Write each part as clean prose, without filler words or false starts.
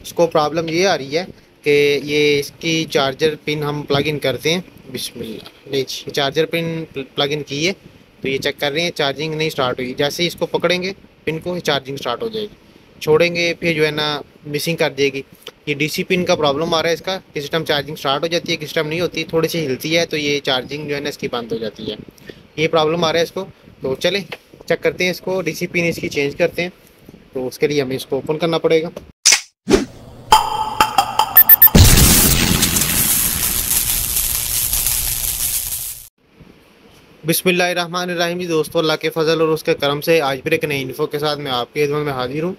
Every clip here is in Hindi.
इसको प्रॉब्लम ये आ रही है कि ये इसकी चार्जर पिन हम प्लग इन करते हैं। बिस्मिल्लाह, नहीं चार्जर पिन प्लग इन की है तो ये चेक कर रहे हैं, चार्जिंग नहीं स्टार्ट हुई। जैसे ही इसको पकड़ेंगे पिन को, चार्जिंग स्टार्ट हो जाएगी। छोड़ेंगे फिर जो है ना मिसिंग कर देगी। ये डीसी पिन का प्रॉब्लम आ रहा है इसका। किस टाइम चार्जिंग स्टार्ट हो जाती है, किस टाइम नहीं होती, थोड़ी सी हिलती है तो ये चार्जिंग जो है ना इसकी बंद हो जाती है। ये प्रॉब्लम आ रहा है इसको। तो चले चेक करते हैं इसको, डीसी पिन इसकी चेंज करते हैं। तो उसके लिए हमें इसको ओपन करना पड़ेगा। बिस्मिल्लाहिर्रहमानिर्रहीम जी दोस्तों, अल्लाह के फजल और उसके करम से आज फिर एक नई इन्फो के साथ मैं आपकी खिदमत में हाजिर हूँ।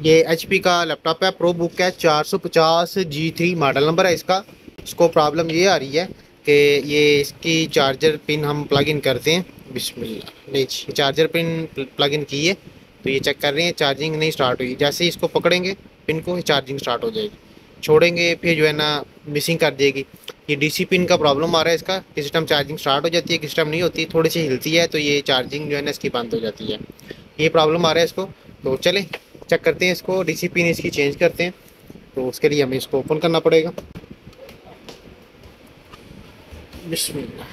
ये एचपी का लैपटॉप है, प्रो बुक है, 450G3 मॉडल नंबर है इसका। इसको प्रॉब्लम ये आ रही है कि ये इसकी चार्जर पिन हम प्लग इन करते हैं। बिस्मिल्लाह, नहीं चार्जर पिन प्लग इन की है तो ये चेक कर रहे हैं, चार्जिंग नहीं स्टार्ट हुई। जैसे ही इसको पकड़ेंगे पिन को, चार्जिंग स्टार्ट हो जाएगी। छोड़ेंगे फिर जो है ना मिसिंग कर देगी। ये डीसी पिन का प्रॉब्लम आ रहा है इसका। किस टाइम चार्जिंग स्टार्ट हो जाती है, किस टाइम नहीं होती, थोड़ी सी हिलती है तो ये चार्जिंग जो है ना इसकी बंद हो जाती है। ये प्रॉब्लम आ रहा है इसको। तो चले चेक करते हैं इसको, डीसी पिन इसकी चेंज करते हैं। तो उसके लिए हमें इसको ओपन करना पड़ेगा। बिस्मिल्लाह,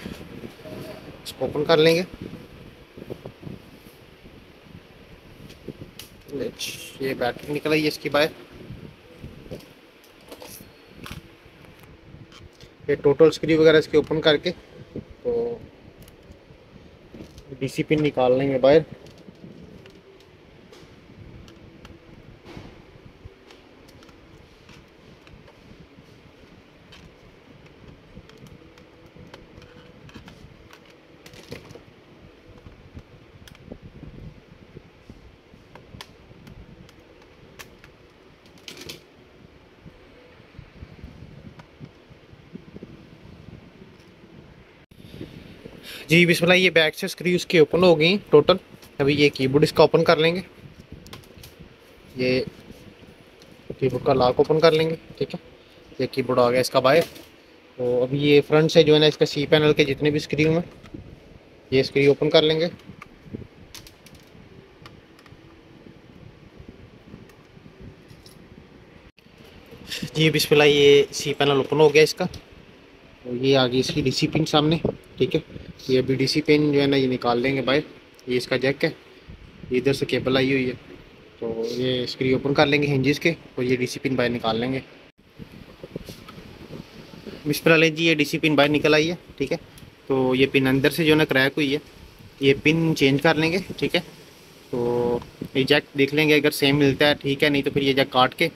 इसको ओपन कर लेंगे। ये बैटरी निकल आई है इसकी बाहर। ये टोटल स्क्रू वगैरह इसके ओपन करके तो डीसी पिन निकाल लेंगे बाहर। जी बिस्मिल्लाह, ये बैक से स्क्रू उसके ओपन हो गई टोटल। अभी ये कीबोर्ड इसका ओपन कर लेंगे। ये कीबोर्ड का लॉक ओपन कर लेंगे, ठीक है। ये कीबोर्ड आ गया इसका बाहर। तो अभी ये फ्रंट से जो है ना इसका सी पैनल के जितने भी स्क्रू हैं ये स्क्रू ओपन कर लेंगे। जी बिस्मिल्लाह, ये सी पैनल ओपन हो गया इसका। तो ये आ गई इसकी डीसी पिन सामने, ठीक है। ये अभी डीसी पिन जो है ना ये निकाल लेंगे बाहर। ये इसका जैक है, ये इधर से केबल आई हुई है। तो ये स्क्रू ओपन कर लेंगे हिंजेस के और ये डीसी पिन बाहर निकाल लेंगे। बिस्मिल्लाह जी, ये डीसी पिन बाहर निकल आई है, ठीक है। तो ये पिन अंदर से जो है ना क्रैक हुई है, ये पिन चेंज कर लेंगे, ठीक है। तो ये जैक देख लेंगे, अगर सेम मिलता है ठीक है, नहीं तो फिर ये जैक काट के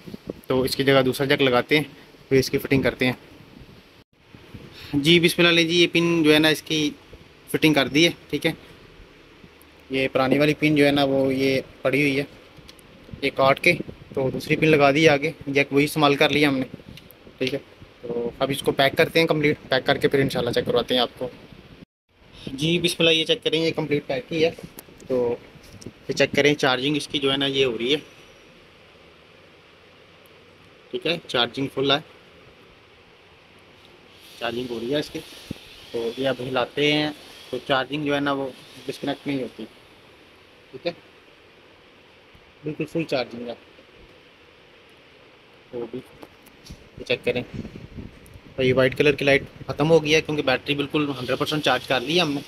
तो इसकी जगह दूसरा जैक लगाते हैं, फिर इसकी फिटिंग करते हैं। जी बिस्मिल्लाह जी, ये पिन जो है ना इसकी फिटिंग कर दी है, ठीक है। ये पुरानी वाली पिन जो है ना वो ये पड़ी हुई है, ये काट के तो दूसरी पिन लगा दी आगे, जैक वही इस्तेमाल कर लिया हमने, ठीक है। तो अब इसको पैक करते हैं, कंप्लीट पैक करके फिर इंशाल्लाह चेक करवाते हैं आपको। जी बिस्मिल्लाह, ये चेक करें, ये कंप्लीट पैक ही है। तो ये चेक करें, चार्जिंग इसकी जो है ना ये हो रही है, ठीक है। चार्जिंग फुल है, चार्जिंग हो रही है इसकी। तो ये अब हिलाते हैं तो चार्जिंग जो है ना वो डिस्कनेक्ट नहीं होती, ठीक है। बिल्कुल फुल चार्जिंग है। तो भी ये चेक करें, तो ये वाइट कलर की लाइट ख़त्म हो गई है क्योंकि बैटरी बिल्कुल 100% चार्ज कर ली है हमने।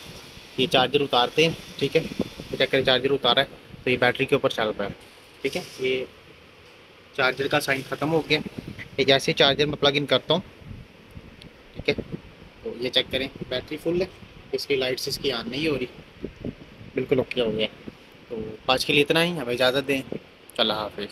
ये चार्जर उतारते हैं, ठीक है। ये चेक करें, चार्जर उतारा है तो ये बैटरी के ऊपर चल रहा है, ठीक है। ये चार्जर का साइन ख़त्म हो गया। ये जैसे चार्जर में प्लग इन करता हूँ, ठीक है। तो ये चेक करें, बैटरी फुल है, इसकी लाइट्स इसकी ऑन नहीं हो रही, बिल्कुल ओके हो गया। तो आज के लिए इतना ही, हमें इजाज़त दें। अल्लाह हाफिज़।